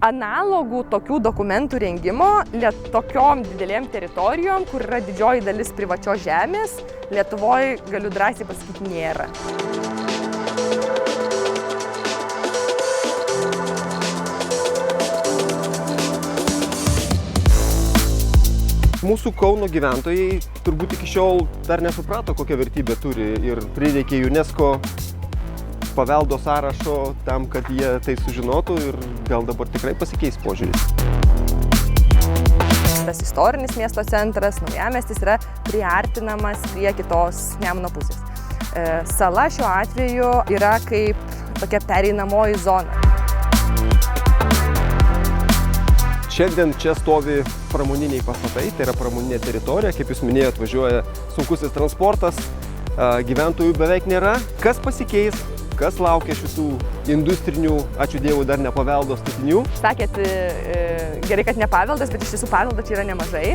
Analogų tokių dokumentų rengimo tokiom didelėm teritorijom, kur yra didžioji dalis privačios žemės, Lietuvoje, galiu drąsiai pasakyti, nėra. Mūsų Kauno gyventojai turbūt iki šiol dar nesuprato, kokią vertybę turi ir prireikė UNESCO paveldo sąrašo tam, kad jie tai sužinotų ir gal dabar tikrai pasikeis požiūris. Tas istorinis miesto centras, naujamiestis, yra priartinamas prie kitos Nemuno pusės. Sala šiuo atveju yra kaip tokia pereinamoji zona. Šiandien čia stovi pramoniniai pastatai, tai yra pramoninė teritorija, kaip jūs minėjot, važiuoja sunkusis transportas, gyventojų beveik nėra. Kas pasikeis? Kas laukia šitų industrinių, ačiū Dievui, dar nepaveldo statinių? Sakėt, gerai, kad ne paveldas, bet iš tiesų paveldo čia yra nemažai.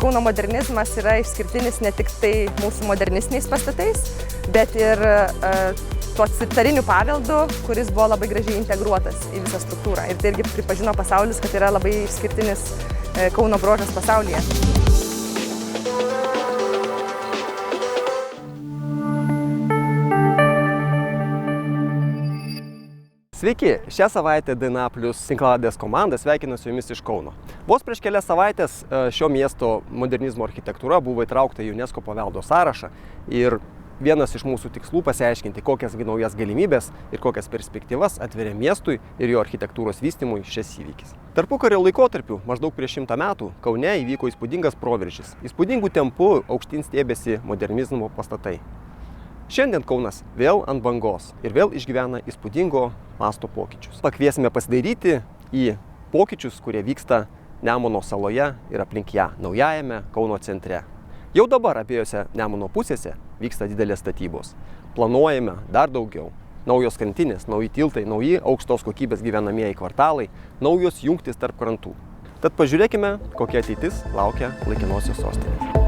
Kauno modernizmas yra išskirtinis ne tik tai mūsų modernistiniais pastatais, bet ir tuo tariniu paveldu, kuris buvo labai gražiai integruotas į visą struktūrą. Ir tai irgi pripažino pasaulis, kad yra labai išskirtinis Kauno bruožas pasaulyje. Sveiki! Šią savaitę DNA Plus tinklaladės komanda sveikina su jumis iš Kauno. Vos prieš kelias savaitės šio miesto modernizmo architektūra buvo įtraukta į UNESCO paveldo sąrašą ir vienas iš mūsų tikslų pasiaiškinti, kokias naujas galimybės ir kokias perspektyvas atveria miestui ir jo architektūros vystymui šis įvykis. Tarpukario laikotarpiu, maždaug prieš 100 metų, Kaune įvyko įspūdingas proveržis. Įspūdingų tempų aukštyn stiebėsi modernizmo pastatai. Šiandien Kaunas vėl ant bangos ir vėl išgyvena įspūdingo masto pokyčius. Pakviesime pasidairyti į pokyčius, kurie vyksta Nemuno saloje ir aplink ją, naujajame Kauno centre. Jau dabar abiejose Nemuno pusėse vyksta didelės statybos. Planuojame dar daugiau. Naujos krantinės, nauji tiltai, nauji aukštos kokybės gyvenamieji kvartalai, naujos jungtys tarp krantų. Tad pažiūrėkime, kokia ateitis laukia laikinosios sostinės.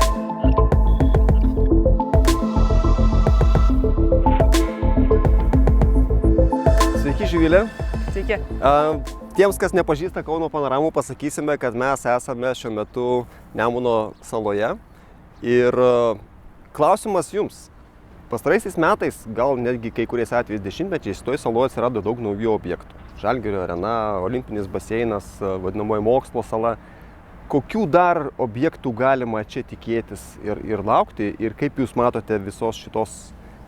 Sveiki, Živilė. Sveiki. Tiems, kas nepažįsta Kauno panoramų, pasakysime, kad mes esame šiuo metu Nemuno saloje. Ir klausimas jums. Pastaraisiais metais, gal netgi kai kuriais atvejais dešimtmečiais, toj saloje atsirado daug naujų objektų. Žalgirio arena, olimpinis baseinas, vadinamoji mokslo sala. Kokių dar objektų galima čia tikėtis ir laukti? Ir kaip jūs matote visos šitos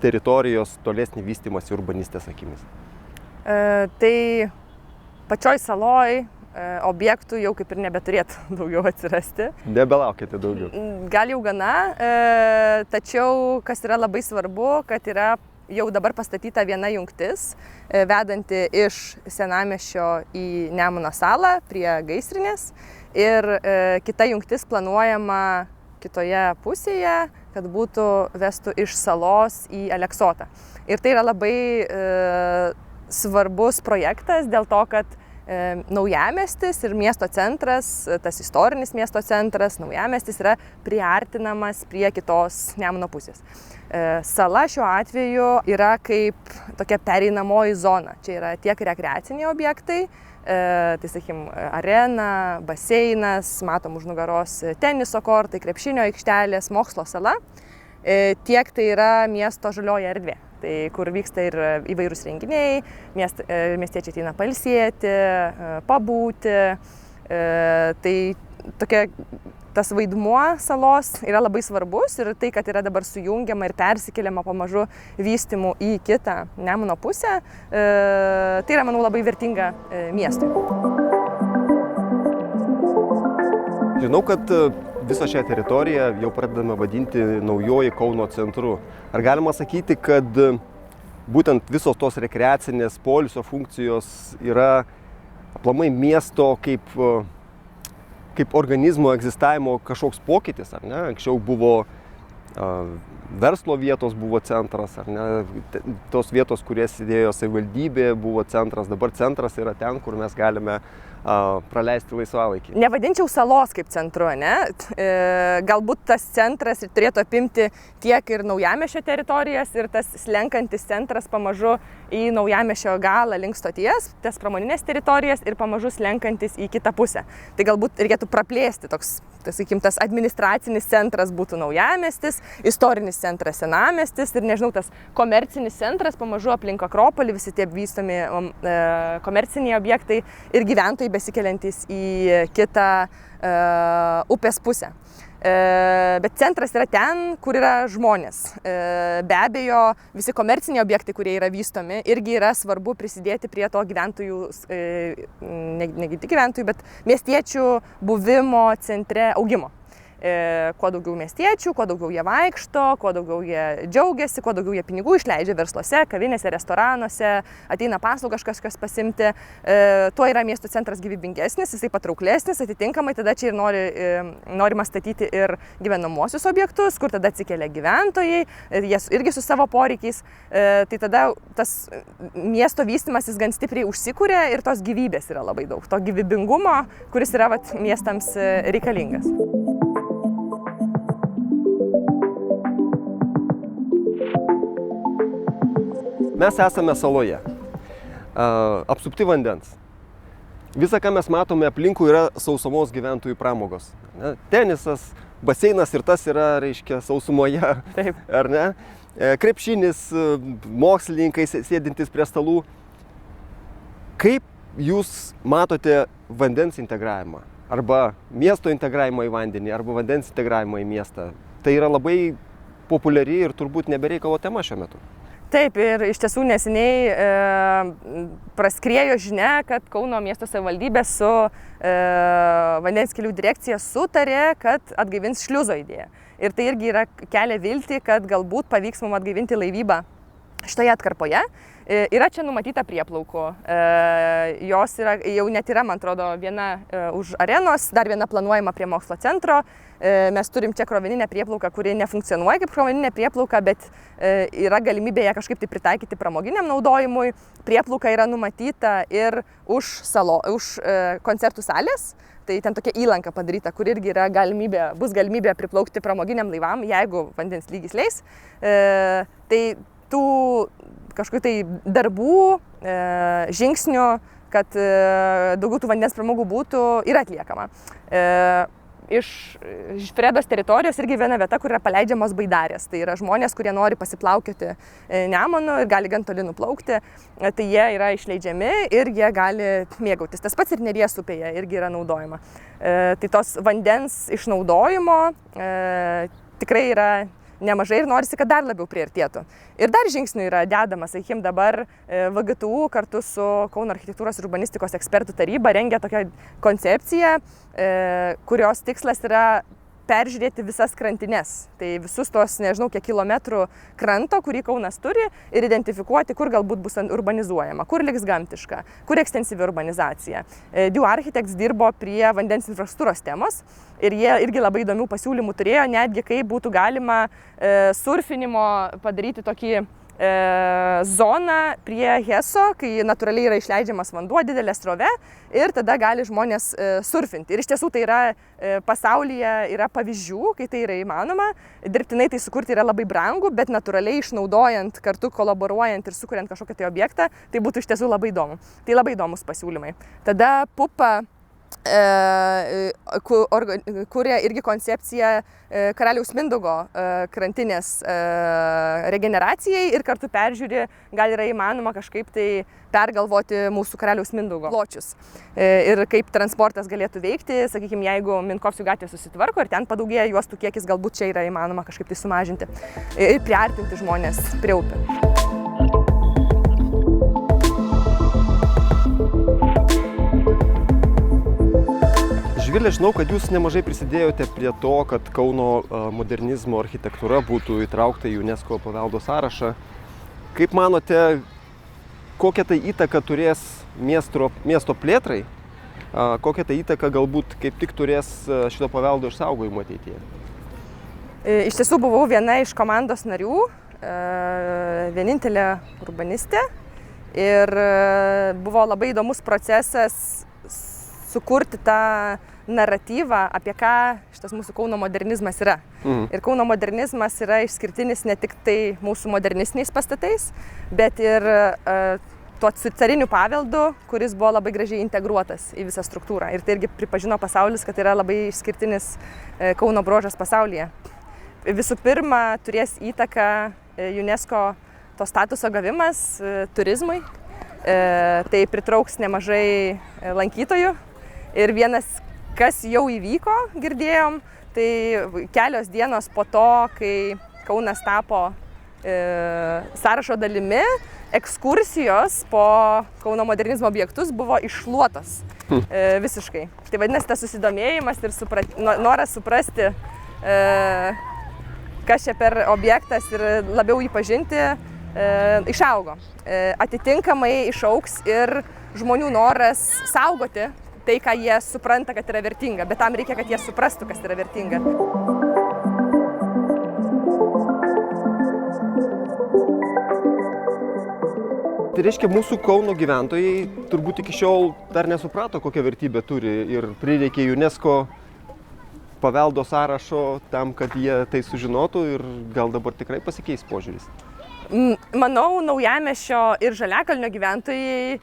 teritorijos tolesnį vystymąsi urbanistės akimis? Tai pačioj saloj objektų jau kaip ir nebeturėtų daugiau atsirasti. Nebelaukite daugiau. Gal jau gana, tačiau kas yra labai svarbu, kad yra jau dabar pastatyta viena jungtis, vedanti iš Senamiesčio į Nemuno salą prie Gaisrinės. Ir kita jungtis planuojama kitoje pusėje, kad būtų vestų iš salos į Aleksotą. Ir tai yra labai svarbus projektas dėl to, kad naujamiestis ir miesto centras, tas istorinis miesto centras, naujamiestis yra priartinamas prie kitos Nemuno pusės. Sala šiuo atveju yra kaip tokia pereinamoji zona. Čia yra tiek rekreaciniai objektai, tai sakykime, arena, baseinas, matom už nugaros teniso kortai, krepšinio aikštelės, mokslo sala, tiek tai yra miesto žalioji erdvė. Tai kur vyksta ir įvairūs renginiai, miestiečiai ateina pailsėti, pabūti. Tai tas vaidmuo salos yra labai svarbus ir tai, kad yra dabar sujungiama ir persikeliama pamažu vystymu į kitą Nemuno pusę, tai yra, manau, labai vertinga miestui. Žinau, kad visą šią teritoriją jau pradedame vadinti naujoji Kauno centru. Ar galima sakyti, kad būtent visos tos rekreacinės poilsio funkcijos yra aplamai miesto kaip organizmo egzistavimo kažkoks pokytis, ar ne? Anksčiau buvo verslo vietos buvo centras, ar ne, tos vietos, kurias įdėjo savivaldybė, buvo centras, dabar centras yra ten, kur mes galime praleisti laisvalaikį. Nevadinčiau salos kaip centru, ne? Galbūt tas centras turėtų apimti tiek ir Naujamiesčio teritorijas ir tas slenkantis centras pamažu į Naujamiesčio galą link stoties, tas pramoninės teritorijas ir pamažu slenkantis į kitą pusę. Tai galbūt reikėtų praplėsti toks, sakykim, tas administracinis centras būtų Naujamiestis, istorinis centras Senamiestis ir, nežinau, tas komercinis centras pamažu aplink Akropolį, visi tie vystomi komerciniai objektai ir gyventojai besikeliantys į kitą upės pusę. Bet centras yra ten, kur yra žmonės. Be abejo, visi komerciniai objektai, kurie yra vystomi, irgi yra svarbu prisidėti prie to gyventojų, ne tik gyventojų, bet miestiečių buvimo centre augimo. Kuo daugiau miestiečių, kuo daugiau jie vaikšto, kuo daugiau jie džiaugiasi, kuo daugiau jie pinigų išleidžia versluose, kavinėse, restoranuose, ateina paslaugas kažkas pasimti, tuo yra miesto centras gyvybingesnis, jisai patrauklesnis, atitinkamai tada čia ir norima statyti ir gyvenamuosius objektus, kur tada atsikelia gyventojai, jie irgi su savo poreikiais, tai tada tas miesto vystymasis gan stipriai užsikūrė ir tos gyvybės yra labai daug, to gyvybingumo, kuris yra miestams reikalingas. Mes esame saloje, apsupti vandens. Visa, ką mes matome aplinkui, yra sausumos gyventojų pramogos. Tenisas, baseinas ir tas yra, reiškia, sausumoje, Taip. Ar ne? Krepšinis, mokslininkai sėdintys prie stalų. Kaip jūs matote vandens integravimą? Arba miesto integravimą į vandenį, arba vandens integravimą į miestą? Tai yra labai populiari ir turbūt nebereikalo tema šiuo metu. Taip, ir iš tiesų neseniai praskriejo žinia, kad Kauno miesto savivaldybė su vandens kelių direkcija sutarė, kad atgaivins šliuzo idėją. Ir tai irgi kelia viltį, kad galbūt pavyks mums atgaivinti laivybą šitoje atkarpoje. Yra čia numatyta prieplaukų. Jos jau net yra, man atrodo, viena už arenos, dar viena planuojama prie mokslo centro. Mes turim čia krovininę prieplauką, kuri nefunkcionuoja kaip krovininė prieplauka, bet yra galimybė ją kažkaip tai pritaikyti pramoginiam naudojimui. Prieplauka yra numatyta ir už koncertų salės. Tai ten tokia įlanka padaryta, kur irgi bus galimybė priplaukti pramoginiam laivam, jeigu vandens lygis leis. Tai tų kažkokių tai darbų, žingsnių, kad daugiau tų vandens pramogų būtų, yra atliekama. Iš Fredos teritorijos irgi viena vieta, kur yra paleidžiamos baidarės. Tai yra žmonės, kurie nori pasiplaukioti Nemunu ir gali gan toli nuplaukti. Tai jie yra išleidžiami ir jie gali mėgautis. Tas pats ir Neries upėje irgi yra naudojama. Tai tos vandens išnaudojimo tikrai yra nemažai ir norisi, kad dar labiau priartėtų. Ir dar žingsnių yra dedama, sakykim, dabar VGTU kartu su Kauno architektūros ir urbanistikos ekspertų taryba rengia tokią koncepciją, kurios tikslas yra peržiūrėti visas krantines. Tai visus tos, nežinau, kiek kilometrų kranto, kurį Kaunas turi, ir identifikuoti, kur galbūt bus urbanizuojama, kur liks gamtiška, kur ekstensyvi urbanizacija. Diu Architects dirbo prie vandens infrastruktūros temos ir jie irgi labai įdomių pasiūlymų turėjo, netgi kaip būtų galima surfinimo padaryti tokį zoną prie Heso, kai natūraliai yra išleidžiamas vanduo, didelė srovė ir tada gali žmonės surfinti. Ir iš tiesų tai yra pasaulyje yra pavyzdžių, kai tai yra įmanoma. Dirbtinai tai sukurti yra labai brangu, bet natūraliai išnaudojant, kartu kolaboruojant ir sukuriant kažkokią tai objektą, tai būtų iš tiesų labai įdomu. Tai labai įdomus pasiūlymai. Tada Pupa kuria irgi koncepciją Karaliaus Mindaugo krantinės regeneracijai ir kartu peržiūri, gal yra įmanoma kažkaip tai pergalvoti mūsų Karaliaus Mindaugo pločius. Ir kaip transportas galėtų veikti, sakykime, jeigu Minkovskių gatvė susitvarko ir ten padaugėja juostų kiekis, galbūt čia yra įmanoma kažkaip tai sumažinti ir priartinti žmonės prie upių. Živilė, žinau, kad jūs nemažai prisidėjote prie to, kad Kauno modernizmo architektūra būtų įtraukta į UNESCO paveldo sąrašą. Kaip manote, kokią tai įtaką turės miesto plėtrai, kokią tai įtaką galbūt kaip tik turės šito paveldo išsaugojimo ateityje? Iš tiesų buvau viena iš komandos narių, vienintelė urbanistė ir buvo labai įdomus procesas sukurti tą naratyvą, apie ką šitas mūsų Kauno modernizmas yra. Ir Kauno modernizmas yra išskirtinis ne tik tai mūsų modernistiniais pastatais, bet ir tuo cariniu paveldu, kuris buvo labai gražiai integruotas į visą struktūrą. Ir tai irgi pripažino pasaulis, kad yra labai išskirtinis Kauno bruožas pasaulyje. Visų pirma, turės įtaką UNESCO to statuso gavimas turizmui. Tai pritrauks nemažai lankytojų. Ir vienas, kas jau įvyko, girdėjom, tai kelios dienos po to, kai Kaunas tapo sąrašo dalimi, ekskursijos po Kauno modernizmo objektus buvo iššluotos visiškai. Tai vadinasi, tas susidomėjimas ir noras suprasti, kas čia per objektas ir labiau jį pažinti, išaugo. Atitinkamai išaugs ir žmonių noras saugoti tai, ką jie supranta, kad yra vertinga, bet tam reikia, kad jie suprastų, kas yra vertinga. Tai reiškia, mūsų Kauno gyventojai turbūt iki šiol dar nesuprato, kokią vertybę turi ir prireikė UNESCO paveldo sąrašo tam, kad jie tai sužinotų ir gal dabar tikrai pasikeis požiūris. Manau, Naujamiesčio ir Žaliakalnio gyventojai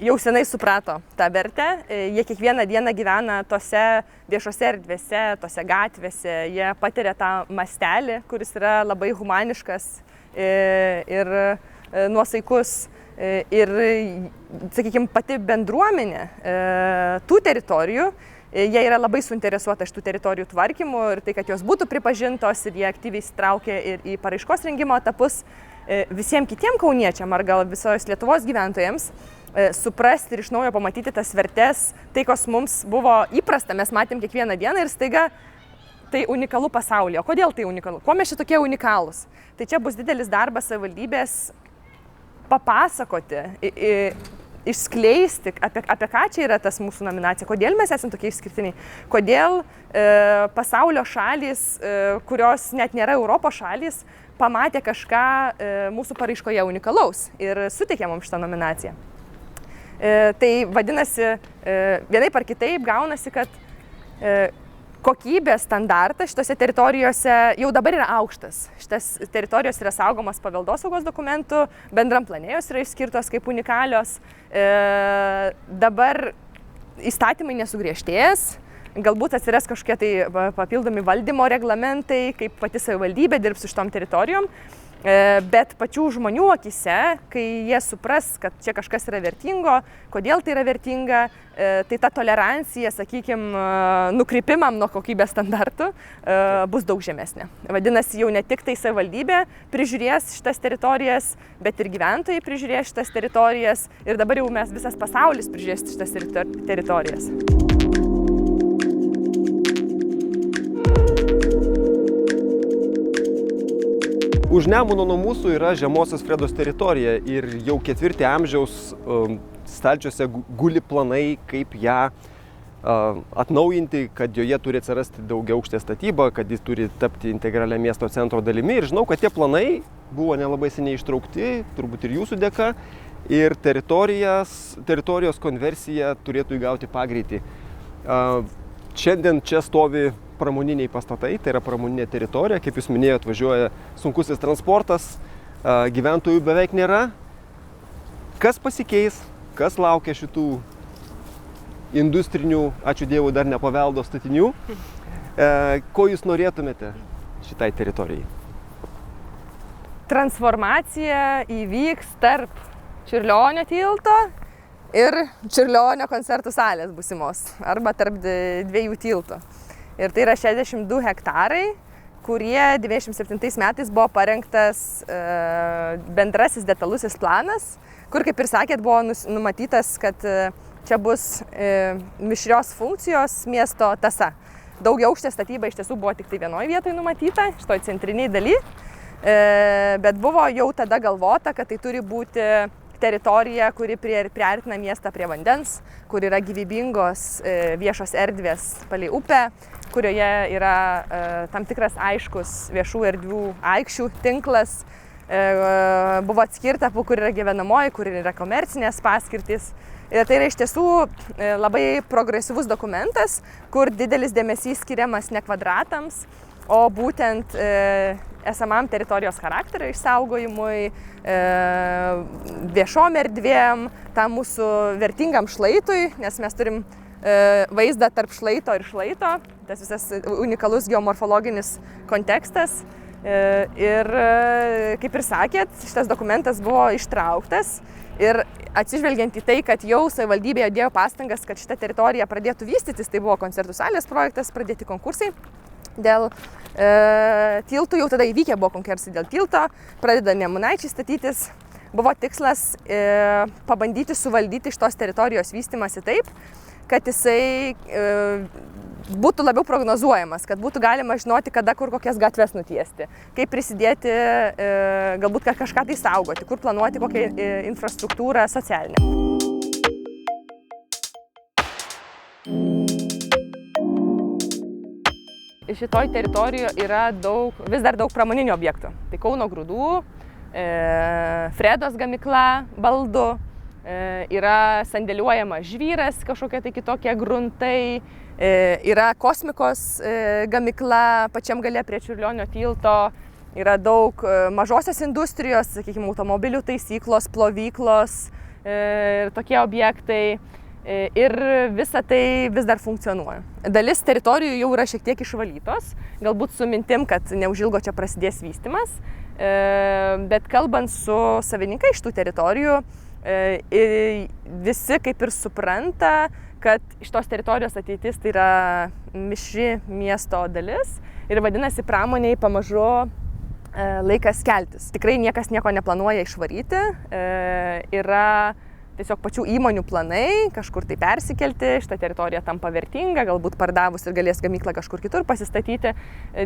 jau senai suprato tą vertę. Jie kiekvieną dieną gyvena tose viešose erdvėse, tose gatvėse. Jie patiria tą mastelį, kuris yra labai humaniškas ir nuosaikus. Ir, sakykime, pati bendruomenė tų teritorijų, jie yra labai suinteresuota šitų teritorijų tvarkymu ir tai, kad jos būtų pripažintos ir jie aktyviai įsitraukia ir į paraiškos rengimo etapus. Visiems kitiem kauniečiam ar gal visos Lietuvos gyventojams suprasti ir iš naujo pamatyti tas vertes, tai, kas mums buvo įprasta, mes matėm kiekvieną dieną ir staiga tai unikalu pasaulyje. O kodėl tai unikalu? Kuo mes šitokie unikalūs? Tai čia bus didelis darbas savivaldybės papasakoti, išskleisti, apie ką čia yra tas mūsų nominacija, kodėl mes esame tokie išskirtiniai, kodėl pasaulio šalys, kurios net nėra Europos šalys, pamatė kažką mūsų paraiškoje unikalaus ir suteikė mums šitą nominaciją. Tai vadinasi, vienaip ar kitaip gaunasi, kad kokybės standartas šitose teritorijose jau dabar yra aukštas. Šitas teritorijos yra saugomas paveldosaugos dokumentų, bendram plane jos yra išskirtos kaip unikalios. Dabar įstatymai nesugriežtės, galbūt atsiras kažkokie tai papildomi valdymo reglamentai, kaip pati savivaldybė dirbs su šitom teritorijom. Bet pačių žmonių akise, kai jie supras, kad čia kažkas yra vertingo, kodėl tai yra vertinga, tai ta tolerancija, sakykime, nukrypimam nuo kokybės standartų bus daug žemesnė. Vadinasi, jau ne tik tai savivaldybė prižiūrės šitas teritorijas, bet ir gyventojai prižiūrės šitas teritorijas ir dabar jau mes visas pasaulis prižiūrės šitas teritorijas. Už Nemuno nuo mūsų yra Žemosios Fredos teritorija ir jau 4 amžiaus stalčiuose guli planai, kaip ją atnaujinti, kad joje turi atsirasti daugiaaukštė statyba, kad jis turi tapti integralia miesto centro dalimi. Ir žinau, kad tie planai buvo nelabai seniai ištraukti, turbūt ir jūsų dėka, ir teritorijos konversija turėtų įgauti pagreitį. Šiandien čia stovi pramoniniai pastatai, tai yra pramoninė teritorija, kaip jūs minėjot, važiuoja sunkusis transportas, gyventojų beveik nėra. Kas pasikeis, kas laukia šitų industrinių, ačiū Dievui, dar nepaveldo statinių, ko jūs norėtumėte šitai teritorijai? Transformacija įvyks tarp Čiurlionio tilto ir Čiurlionio koncertų salės būsimos, arba tarp 2 tiltų. Ir tai yra 62 hektarai, kurie 97 metais buvo parengtas bendrasis detalusis planas, kur, kaip ir sakėt, buvo numatytas, kad čia bus mišrios funkcijos miesto tąsa. Daugiaaukštė statyba iš tiesų buvo tik tai vienoje vietoje numatyta, šitoj centriniai daly, bet buvo jau tada galvota, kad tai turi būti teritorija, kuri priartina miestą prie vandens, kur yra gyvybingos viešos erdvės palei upę, kurioje yra tam tikras aiškus viešų erdvių aikščių tinklas. Buvo atskirta, kur yra gyvenamoji, kur yra komercinės paskirtys. Ir tai yra iš tiesų labai progresyvus dokumentas, kur didelis dėmesys skiriamas ne kvadratams, o būtent esamam teritorijos charakterio išsaugojimui, viešom erdvėm, tam mūsų vertingam šlaitui, nes mes turim vaizdą tarp šlaito ir šlaito, tas visas unikalus geomorfologinis kontekstas. Ir kaip ir sakėt, šitas dokumentas buvo ištrauktas ir atsižvelgiant į tai, kad jau savivaldybėje dėjo pastangas, kad šita teritorija pradėtų vystytis, tai buvo koncertų salės projektas, pradėti konkursai dėl tiltų, jau tada įvykę buvo konkursai dėl tilto, pradeda Nemunaičiai statytis, buvo tikslas pabandyti suvaldyti šitos teritorijos vystymąsi taip, kad jisai būtų labiau prognozuojamas, kad būtų galima žinoti, kada kur kokias gatves nutiesti, kaip prisidėti, galbūt kažką tai saugoti, kur planuoti kokią infrastruktūrą socialinę. Šitoj teritorijoje yra vis dar daug pramoninių objektų. Tai Kauno Grūdų, Fredos gamykla, baldų, yra sandėliuojama žvyras, kažkokie tai kitokie gruntai, yra kosmikos gamykla pačiam gale prie Čiurlionio tilto, yra daug mažosios industrijos, sakykime, automobilių taisyklos, plovyklos ir tokie objektai. Ir visa tai vis dar funkcionuoja. Dalis teritorijų jau yra šiek tiek išvalytos, galbūt su mintim, kad neužilgo čia prasidės vystymas, bet kalbant su savininkai iš tų teritorijų, visi kaip ir supranta, kad šitos teritorijos ateitis tai yra mišri miesto dalis ir vadinasi pramoniai pamažu laikas keltis. Tikrai niekas nieko neplanuoja išvaryti, yra tiesiog pačių įmonių planai kažkur tai persikelti, šitą teritoriją tampa vertinga, galbūt pardavus ir galės gamyklą kažkur kitur pasistatyti.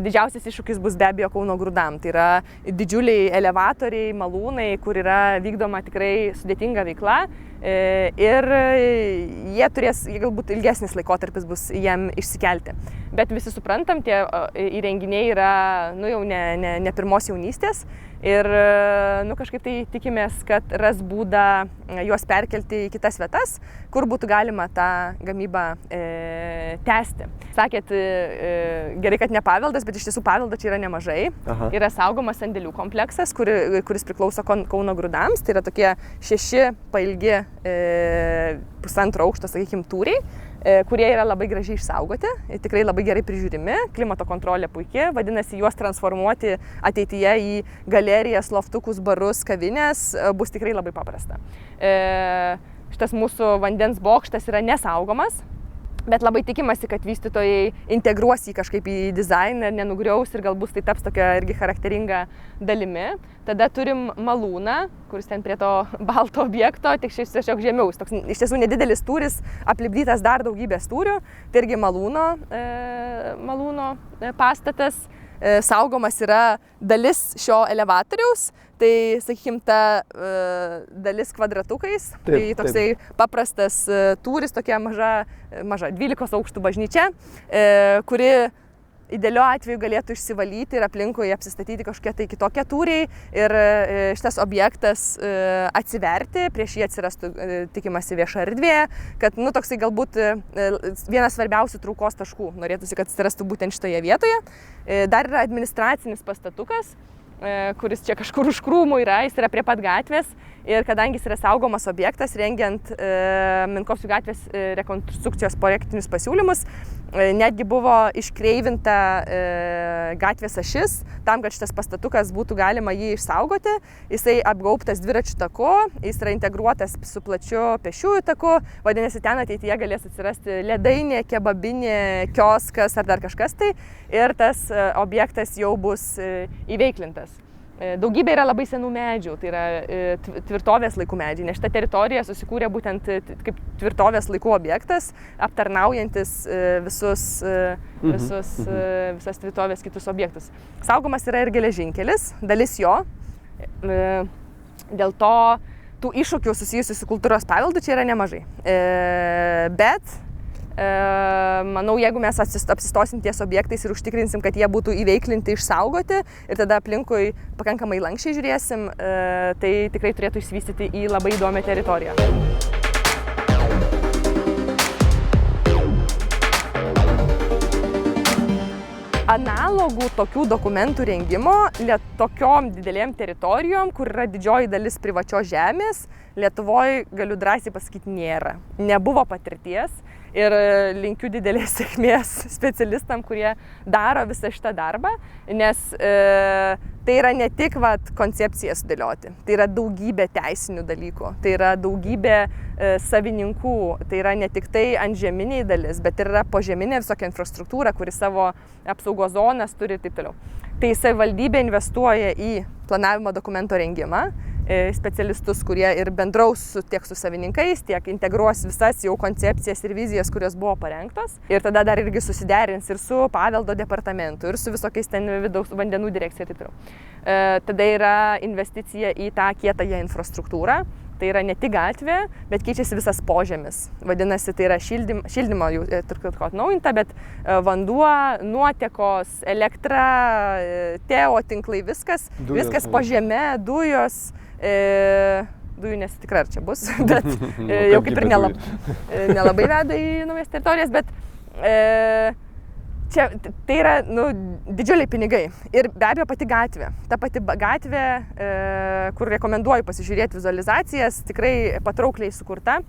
Didžiausias iššūkis bus be abejo Kauno Grūdam. Tai yra didžiuliai elevatoriai, malūnai, kur yra vykdoma tikrai sudėtinga veikla ir jie turės, galbūt ilgesnis laikotarpis bus jiem išsikelti. Bet visi suprantam, tie įrenginiai yra jau ne pirmos jaunystės. Ir kažkaip tai tikimės, kad ras būdą juos perkelti į kitas vietas, kur būtų galima tą gamybą tęsti. Sakėt, gerai, kad ne paveldas, bet iš tiesų paveldo čia yra nemažai. Aha. Yra saugomas sandėlių kompleksas, kuris priklauso Kauno Grūdams. Tai yra tokie 6 pailgi 1,5 aukšto, sakykime, tūriai, kurie yra labai gražiai išsaugoti, tikrai labai gerai prižiūrimi, klimato kontrolė puikia, vadinasi, juos transformuoti ateityje į galerijas, loftukus, barus, kavinės bus tikrai labai paprasta. Šitas mūsų vandens bokštas yra nesaugomas, bet labai tikimasi, kad vystytojai integruos jį kažkaip į dizainą, nenugriaus ir galbūt tai taps tokia irgi charakteringa dalimi. Tada turim malūną, kuris ten prie to balto objekto, tik šis tiesiog žemiau. Toks iš tiesų nedidelis tūris, aplipdytas dar daugybės tūrių. Tai irgi malūno pastatas. Saugomas yra dalis šio elevatoriaus, tai, sakykime, ta dalis kvadratukais, tai toksai paprastas tūris, tokia maža 12 aukštų bažnyčia, kuri idealiu atveju galėtų išsivalyti ir aplinkui apsistatyti kažkokie tai kitokie tūriai ir šitas objektas atsiverti, prieš jį atsirastų tikimasi vieša erdvė, kad toksai galbūt vienas svarbiausių traukos taškų norėtųsi, kad atsirastų būtent šitoje vietoje. Dar yra administracinis pastatukas, kuris čia kažkur už krūmų yra, jis yra prie pat gatvės ir kadangi jis yra saugomas objektas, rengiant Minkovskių gatvės rekonstrukcijos projektinius pasiūlymus, netgi buvo iškreivinta gatvės ašis, tam, kad šitas pastatukas būtų galima jį išsaugoti. Jisai apgaubtas dviračių taku, jis yra integruotas su plačiu pėsčiųjų taku, vadinasi, ten ateityje galės atsirasti ledainė, kebabinė, kioskas ar dar kažkas tai ir tas objektas jau bus įveiklintas. Daugybė yra labai senų medžių, tai yra tvirtovės laikų medžiai, nes šita teritorija susikūrė būtent kaip tvirtovės laikų objektas, aptarnaujantis visas tvirtovės kitus objektus. Saugomas yra ir geležinkelis, dalis jo, dėl to tų iššūkių susijusių su kultūros paveldu čia yra nemažai. Bet manau, jeigu mes apsistosim ties objektais ir užtikrinsim, kad jie būtų įveiklinti, išsaugoti ir tada aplinkui pakankamai lankščiai žiūrėsim, tai tikrai turėtų išsivystyti į labai įdomią teritoriją. Analogų tokių dokumentų rengimo tokiom didelėm teritorijom, kur yra didžioji dalis privačios žemės, Lietuvoje, galiu drąsiai pasakyti, nėra. Nebuvo patirties ir linkiu didelės sėkmės specialistam, kurie daro visą šitą darbą, nes tai yra ne tik koncepcija sudėlioti, tai yra daugybė teisinių dalykų, tai yra daugybė savininkų, tai yra ne tik tai antžeminiai dalis, bet ir yra požeminė visokia infrastruktūra, kuri savo apsaugos zonas turi ir taip toliau. Tai savivaldybė investuoja į planavimo dokumento rengimą, specialistus, kurie ir bendraus tiek su savininkais, tiek integruos visas jau koncepcijas ir vizijas, kurios buvo parengtos. Ir tada dar irgi susiderins ir su paveldo departamentu, ir su visokiais ten vidaus vandenų direkcija ir taip toliau. Tada yra investicija į tą kietąją infrastruktūrą. Tai yra ne tik gatvė, bet keičiasi visas požemis. Vadinasi, tai yra šildymo jau turbūt atnaujinta, bet vanduo, nuotekos, elektra, teo tinklai, viskas po žeme, dujos. Dujų nesu tikra, ar čia bus, bet jau kaip ir nelabai veda į naujas teritorijas, bet čia tai yra didžiuliai pinigai ir be abejo pati gatvė. Ta pati gatvė, kur rekomenduoju pasižiūrėti vizualizacijas, tikrai patraukliai sukurta.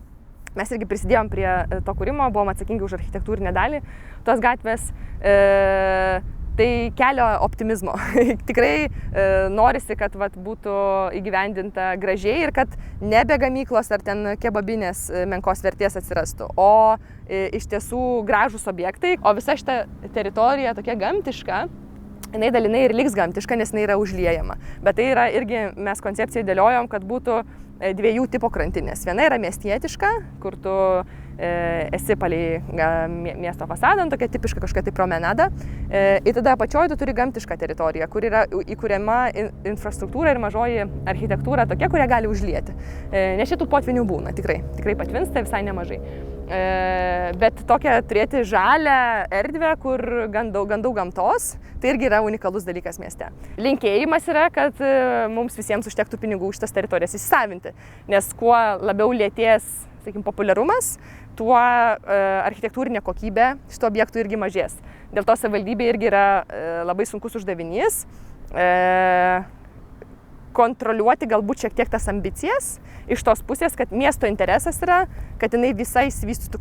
Mes irgi prisidėjom prie to kūrimo, buvom atsakingi už architektūrinę dalį tos gatvės. Tai kelia optimizmo. Tikrai norisi, kad būtų įgyvendinta gražiai ir kad nebe gamyklos ar ten kebabinės menkos vertės atsirastų, o iš tiesų gražūs objektai. O visa šita teritorija tokia gamtiška, jinai dalinai ir liks gamtiška, nes jinai yra užliejama. Bet tai yra irgi mes koncepcijai dėliojom, kad būtų dviejų tipų krantinės. Viena yra miestietiška, kur tu esi palei miesto fasadą, tokia tipiška kažkokia tai promenada. Ir tada apačioje tu turi gamtišką teritoriją, kur yra įkuriama infrastruktūra ir mažoji architektūra tokia, kurią gali užlieti. Nes šitų potvinių būna, tikrai patvinsta visai nemažai. Bet tokia turėti žalią erdvę, kur gan daug gamtos, tai irgi yra unikalus dalykas mieste. Linkėjimas yra, kad mums visiems užtektų pinigų šitas teritorijas įsisavinti, nes kuo labiau lėtės, sakykim, populiarumas, tuo architektūrinė kokybė šito objektų irgi mažės. Dėl to savivaldybė irgi yra labai sunkus uždavinys kontroliuoti galbūt šiek tiek tas ambicijas iš tos pusės, kad miesto interesas yra, kad jinai visai išsivystytų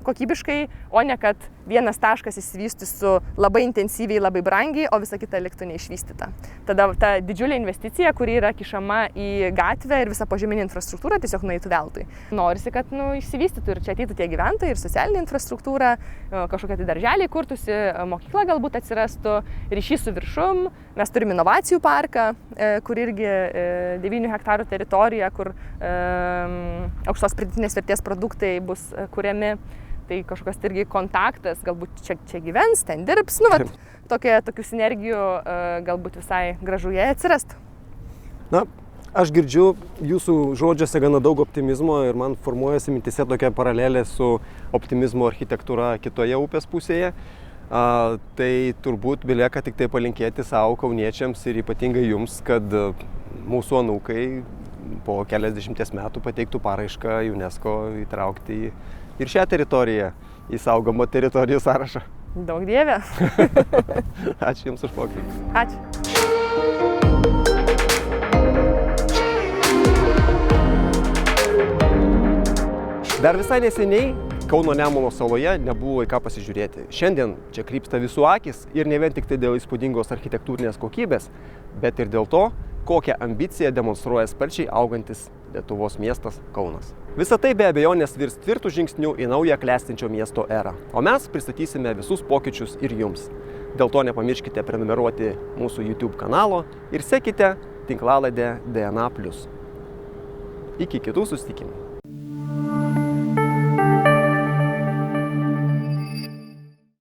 kokybiškai, o ne kad vienas taškas išsivystytų labai intensyviai, labai brangiai, o visa kita liktų neišvystyta. Tada ta didžiulė investicija, kuri yra kišama į gatvę ir visą požeminę infrastruktūrą, tiesiog nueitų veltui. Norisi, kad išsivystytų ir čia ateitų tie gyventojai, ir socialinė infrastruktūra, kažkokia tai darželiai kurtųsi, mokykla galbūt atsirastų, ryšys su viršum. Mes turime inovacijų parką, kur irgi 9 hektarų teritorija, kur aukštos pridėtinės vertės produktai bus kuriami. Tai kažkokios irgi kontaktas, galbūt čia gyvens, ten dirbs, tokių sinergijų galbūt visai gražu jie atsirastų. Na, aš girdžiu jūsų žodžiuose gana daug optimizmo ir man formuojasi mintise tokia paralelė su optimizmo architektūra kitoje upės pusėje. Tai turbūt belieka tik tai palinkėti savo kauniečiams ir ypatingai jums, kad mūsų anūkai po keliasdešimties metų pateiktų paraišką UNESCO įtraukti ir šią teritoriją į saugomą teritorijų sąrašą. Daug dieve. Ačiū Jums už pokalbį. Ačiū. Dar visai neseniai Kauno Nemuno saloje nebuvo į ką pasižiūrėti. Šiandien čia krypsta visų akis ir ne vien tik tai dėl įspūdingos architektūrinės kokybės, bet ir dėl to, kokią ambiciją demonstruoja sparčiai augantis Lietuvos miestas Kaunas. Visa tai be abejonės virs tvirtų žingsnių į naują klestinčio miesto erą, o mes pristatysime visus pokyčius ir jums. Dėl to nepamirškite prenumeruoti mūsų YouTube kanalo ir sekite tinklalaidę DNA+. Iki kitų susitikimų.